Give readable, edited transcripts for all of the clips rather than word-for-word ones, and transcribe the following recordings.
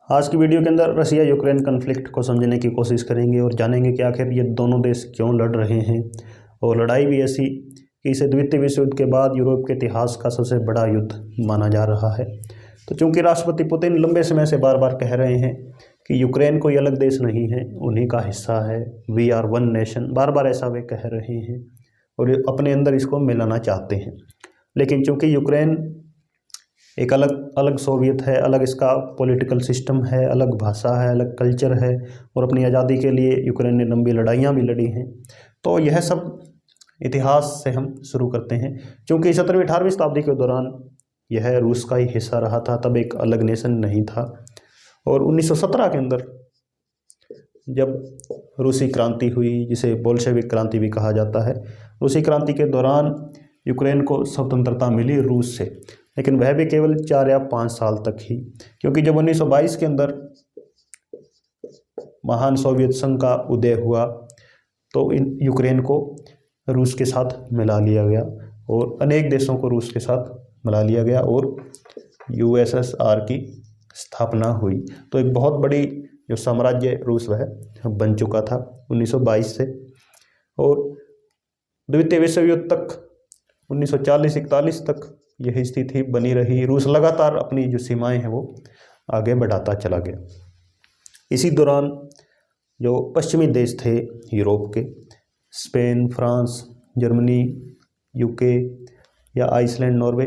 आज की वीडियो के अंदर रसिया यूक्रेन कन्फ्लिक्ट को समझने की कोशिश करेंगे और जानेंगे कि आखिर ये दोनों देश क्यों लड़ रहे हैं। और लड़ाई भी ऐसी कि इसे द्वितीय विश्व युद्ध के बाद यूरोप के इतिहास का सबसे बड़ा युद्ध माना जा रहा है। तो चूंकि राष्ट्रपति पुतिन लंबे समय से बार बार कह रहे हैं कि यूक्रेन कोई अलग देश नहीं है, उन्हीं का हिस्सा है, वी आर वन नेशन, बार बार ऐसा वे कह रहे हैं और अपने अंदर इसको मिलाना चाहते हैं। लेकिन चूंकि यूक्रेन एक अलग सोवियत है, अलग इसका पॉलिटिकल सिस्टम है, अलग भाषा है, अलग कल्चर है और अपनी आज़ादी के लिए यूक्रेन ने लंबी लड़ाइयाँ भी लड़ी हैं। तो यह सब इतिहास से हम शुरू करते हैं। क्योंकि 17वीं 18वीं शताब्दी के दौरान यह रूस का ही हिस्सा रहा था, तब एक अलग नेशन नहीं था। और 1917 के अंदर जब रूसी क्रांति हुई, जिसे बोल्शेविक क्रांति भी कहा जाता है, रूसी क्रांति के दौरान यूक्रेन को स्वतंत्रता मिली रूस से, लेकिन वह भी केवल 4 या 5 साल तक ही। क्योंकि जब 1922 के अंदर महान सोवियत संघ का उदय हुआ तो इन यूक्रेन को रूस के साथ मिला लिया गया और अनेक देशों को रूस के साथ मिला लिया गया और यूएसएसआर की स्थापना हुई। तो एक बहुत बड़ी जो साम्राज्य रूस वह बन चुका था 1922 से। और द्वितीय विश्व युद्ध तक 1940-41 तक यही स्थिति बनी रही। रूस लगातार अपनी जो सीमाएं हैं वो आगे बढ़ाता चला गया। इसी दौरान जो पश्चिमी देश थे यूरोप के, स्पेन, फ्रांस, जर्मनी, यूके या आइसलैंड, नॉर्वे,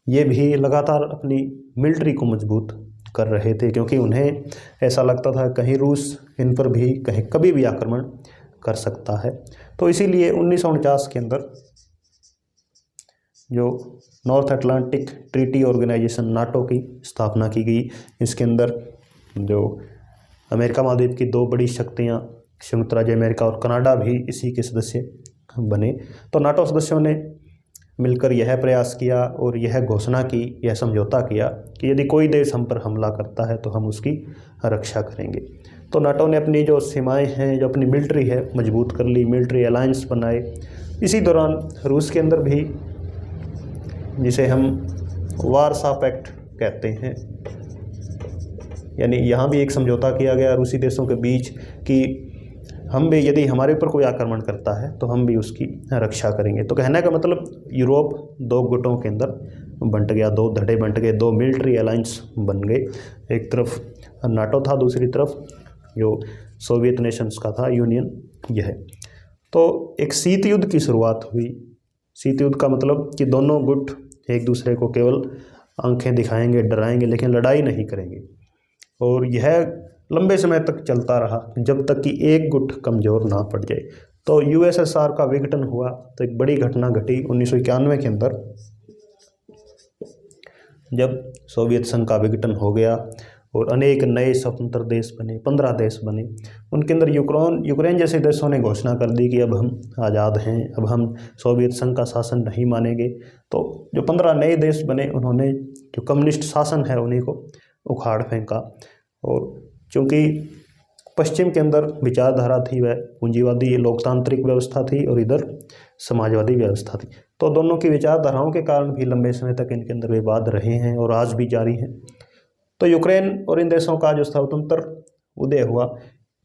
ये भी लगातार अपनी मिलिट्री को मजबूत कर रहे थे, क्योंकि उन्हें ऐसा लगता था कहीं रूस इन पर भी कभी भी आक्रमण कर सकता है। तो इसीलिए 1949 के अंदर जो North Atlantic Treaty Organization NATO की स्थापना की गई। इसके अंदर जो अमेरिका महाद्वीप की 2 बड़ी शक्तियां संयुक्त राज्य अमेरिका और कनाडा भी इसी के सदस्य बने। तो नाटो सदस्यों ने मिलकर यह प्रयास किया और यह घोषणा की, यह समझौता किया कि यदि कोई देश हम पर हमला करता है तो हम उसकी रक्षा करेंगे। तो नाटो ने अपनी जो सीमाएं हैं, जो अपनी मिलिट्री है, मजबूत कर ली, मिलिट्री अलायंस बनाए। इसी दौरान रूस के अंदर भी, जिसे हम वारसा पैक्ट कहते हैं, यानी यहाँ भी एक समझौता किया गया रूसी देशों के बीच कि हम भी, यदि हमारे ऊपर कोई आक्रमण करता है तो हम भी उसकी रक्षा करेंगे। तो कहने का मतलब यूरोप 2 गुटों के अंदर बंट गया, 2 धड़े बंट गए, 2 मिलिट्री अलायंस बन गए। एक तरफ नाटो था, दूसरी तरफ जो सोवियत नेशंस का था यूनियन, यह। तो एक शीत युद्ध की शुरुआत हुई। शीत युद्ध का मतलब कि दोनों गुट एक दूसरे को केवल आंखें दिखाएंगे, डराएंगे, लेकिन लड़ाई नहीं करेंगे। और यह लंबे समय तक चलता रहा जब तक कि एक गुट कमज़ोर ना पड़ जाए। तो यूएसएसआर का विघटन हुआ। तो एक बड़ी घटना घटी 1991 के अंदर, जब सोवियत संघ का विघटन हो गया और अनेक नए स्वतंत्र देश बने, 15 देश बने। उनके अंदर यूक्रेन जैसे देशों ने घोषणा कर दी कि अब हम आज़ाद हैं, अब हम सोवियत संघ का शासन नहीं मानेंगे। तो जो 15 नए देश बने, उन्होंने जो कम्युनिस्ट शासन है उन्हीं को उखाड़ फेंका। और चूँकि पश्चिम के अंदर विचारधारा थी वह पूंजीवादी लोकतांत्रिक व्यवस्था थी और इधर समाजवादी व्यवस्था थी, तो दोनों की विचारधाराओं के कारण भी लंबे समय तक इनके अंदर विवाद रहे हैं और आज भी जारी हैं। तो यूक्रेन और इन देशों का जो स्वतंत्र उदय हुआ,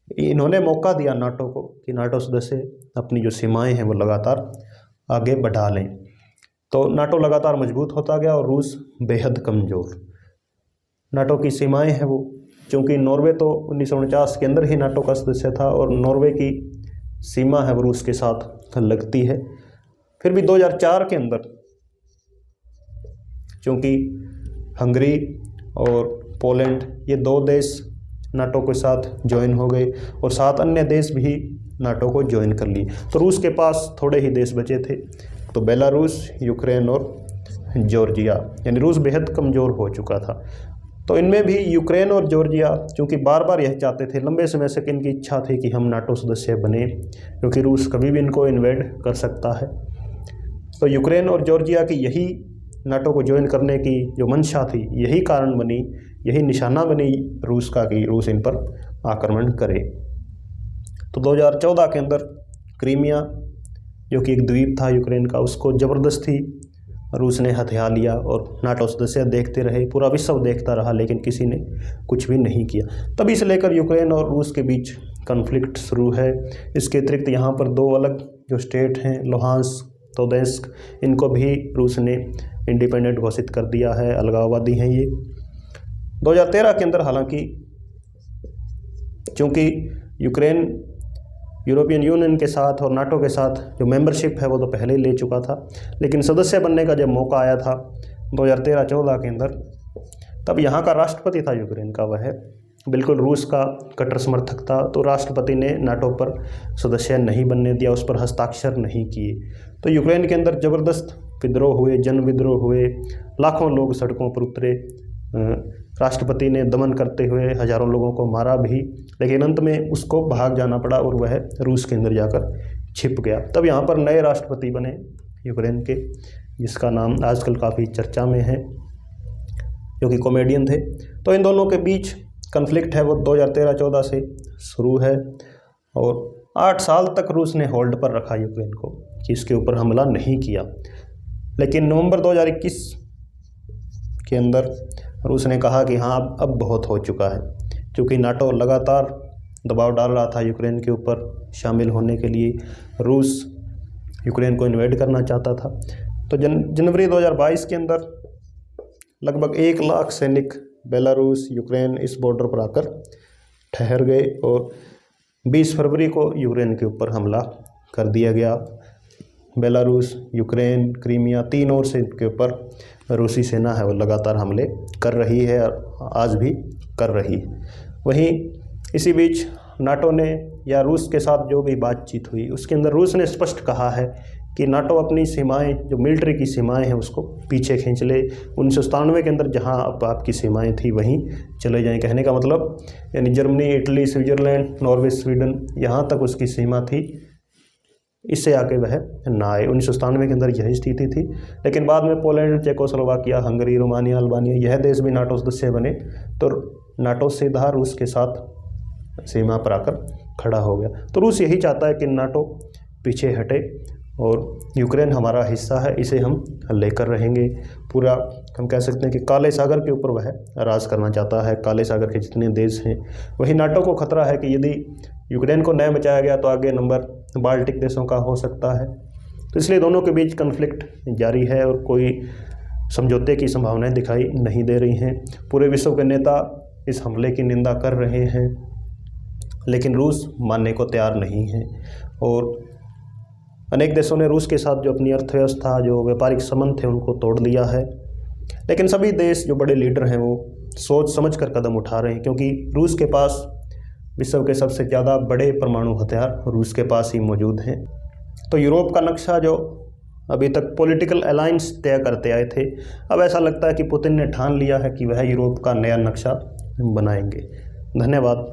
इन्होंने मौका दिया नाटो को कि नाटो सदस्य अपनी जो सीमाएं हैं वो लगातार आगे बढ़ा लें। तो नाटो लगातार मजबूत होता गया और रूस बेहद कमज़ोर। नाटो की सीमाएं हैं वो, क्योंकि नॉर्वे तो 1949 के अंदर ही नाटो का सदस्य था और नॉर्वे की सीमा है वो रूस के साथ लगती है। फिर भी 2004 के अंदर चूँकि हंगरी और पोलैंड, ये 2 देश नाटो के साथ ज्वाइन हो गए और 7 अन्य देश भी नाटो को ज्वाइन कर लिए। तो रूस के पास थोड़े ही देश बचे थे, तो बेलारूस, यूक्रेन और जॉर्जिया, यानी रूस बेहद कमज़ोर हो चुका था। तो इनमें भी यूक्रेन और जॉर्जिया, क्योंकि बार बार यह चाहते थे, लंबे समय से इनकी इच्छा थी कि हम नाटो सदस्य बने, क्योंकि रूस कभी भी इनको इन्वेड कर सकता है। तो यूक्रेन और जॉर्जिया की यही नाटो को ज्वाइन करने की जो मंशा थी, यही कारण बनी, यही निशाना बनी रूस का कि रूस इन पर आक्रमण करे। तो 2014 के अंदर क्रीमिया, जो कि एक द्वीप था यूक्रेन का, उसको ज़बरदस्ती रूस ने हथिया लिया और नाटो सदस्य देखते रहे, पूरा विश्व देखता रहा, लेकिन किसी ने कुछ भी नहीं किया। तभी से लेकर यूक्रेन और रूस के बीच कॉन्फ्लिक्ट शुरू है। इसके अतिरिक्त यहाँ पर दो अलग जो स्टेट हैं, लुहांस्क, दोनेत्स्क, इनको भी रूस ने इंडिपेंडेंट घोषित कर दिया है, अलगाववादी हैं ये। 2013 के अंदर हालांकि चूँकि यूक्रेन यूरोपियन यूनियन के साथ और नाटो के साथ जो मेंबरशिप है वो तो पहले ही ले चुका था, लेकिन सदस्य बनने का जब मौका आया था 2013-14 के अंदर, तब यहाँ का राष्ट्रपति था यूक्रेन का, वह बिल्कुल रूस का कट्टर समर्थक था। तो राष्ट्रपति ने नाटो पर सदस्य नहीं बनने दिया, उस पर हस्ताक्षर नहीं किए। तो यूक्रेन के अंदर ज़बरदस्त विद्रोह हुए, जन विद्रोह हुए, लाखों लोग सड़कों पर उतरे, राष्ट्रपति ने दमन करते हुए हजारों लोगों को मारा भी, लेकिन अंत में उसको भाग जाना पड़ा और वह रूस के अंदर जाकर छिप गया। तब यहाँ पर नए राष्ट्रपति बने यूक्रेन के, जिसका नाम आजकल काफ़ी चर्चा में है, जो कि कॉमेडियन थे। तो इन दोनों के बीच कन्फ्लिक्ट है वो 2013-14 से शुरू है और 8 साल तक रूस ने होल्ड पर रखा यूक्रेन को कि इसके ऊपर हमला नहीं किया। लेकिन नवंबर 2021 के अंदर रूस ने कहा कि हाँ अब बहुत हो चुका है, क्योंकि नाटो लगातार दबाव डाल रहा था यूक्रेन के ऊपर शामिल होने के लिए। रूस यूक्रेन को इन्वेड करना चाहता था। तो जनवरी 2022 के अंदर लगभग 1 लाख सैनिक बेलारूस, यूक्रेन इस बॉर्डर पर आकर ठहर गए और 20 फरवरी को यूक्रेन के ऊपर हमला कर दिया गया। बेलारूस, यूक्रेन, क्रीमिया, 3 और से के ऊपर रूसी सेना है वो लगातार हमले कर रही है और आज भी कर रही है। वहीं इसी बीच नाटो ने या रूस के साथ जो भी बातचीत हुई उसके अंदर रूस ने स्पष्ट कहा है कि नाटो अपनी सीमाएं, जो मिलिट्री की सीमाएं हैं, उसको पीछे खींच ले। 1997 के अंदर जहां अब आपकी सीमाएं थी वहीं चले जाएं। कहने का मतलब यानी Germany, Italy, Switzerland, Norway, Sweden, यहाँ तक उसकी सीमा थी, इससे आगे वह ना आए। 1997 के अंदर यही स्थिति थी। लेकिन बाद में Poland, Czechoslovakia, Hungary, Romania, Albania, यह देश भी नाटो सदस्य बने, तो नाटो सीधा रूस के साथ सीमा पर आकर खड़ा हो गया। तो रूस यही चाहता है कि नाटो पीछे हटे और यूक्रेन हमारा हिस्सा है, इसे हम लेकर रहेंगे। पूरा हम कह सकते हैं कि काले सागर के ऊपर वह राज करना चाहता है, काले सागर के जितने देश हैं। वही नाटो को खतरा है कि यदि यूक्रेन को नहीं बचाया गया तो आगे नंबर बाल्टिक देशों का हो सकता है। तो इसलिए दोनों के बीच कन्फ्लिक्ट जारी है और कोई समझौते की संभावनाएं दिखाई नहीं दे रही हैं। पूरे विश्व के नेता इस हमले की निंदा कर रहे हैं, लेकिन रूस मानने को तैयार नहीं है और अनेक देशों ने रूस के साथ जो अपनी अर्थव्यवस्था, जो व्यापारिक संबंध थे, उनको तोड़ दिया है। लेकिन सभी देश जो बड़े लीडर हैं वो सोच समझ कर कदम उठा रहे हैं, क्योंकि रूस के पास विश्व के सबसे ज़्यादा बड़े परमाणु हथियार रूस के पास ही मौजूद हैं। तो यूरोप का नक्शा जो अभी तक पॉलिटिकल अलायंस तय करते आए थे, अब ऐसा लगता है कि पुतिन ने ठान लिया है कि वह यूरोप का नया नक्शा बनाएंगे। धन्यवाद।